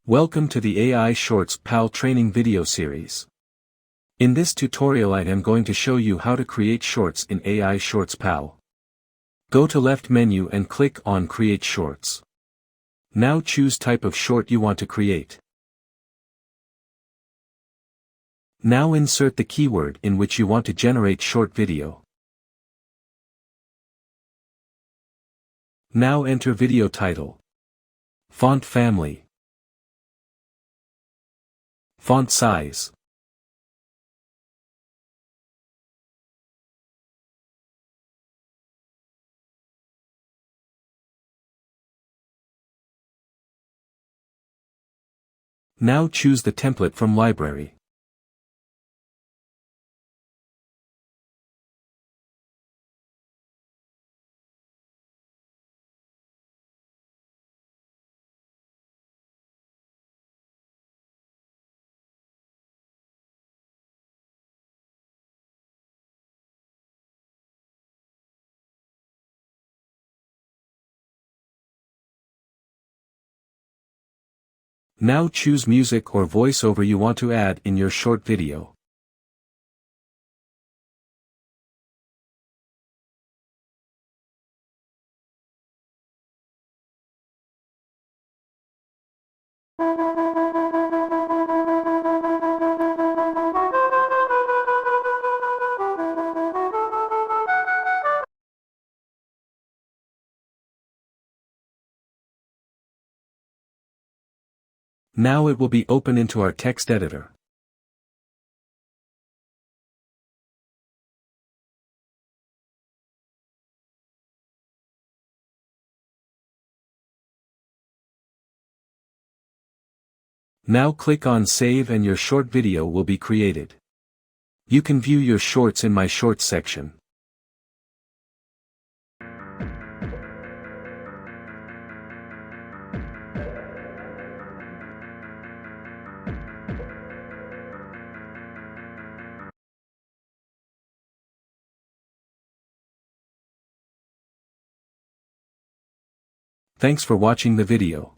Welcome to the AI Shorts PAL training video series. In this tutorial I am going to show you how to create shorts in AI Shorts PAL. Go to left menu and click on Create Shorts. Now choose type of short you want to create. Now insert the keyword in which you want to generate short video. Now enter video title, font family, font size. Now choose the template from library. Now choose music or voiceover you want to add in your short video. Now it will be open into our text editor. Now click on Save and your short video will be created. You can view your shorts in My Shorts section. Thanks for watching the video.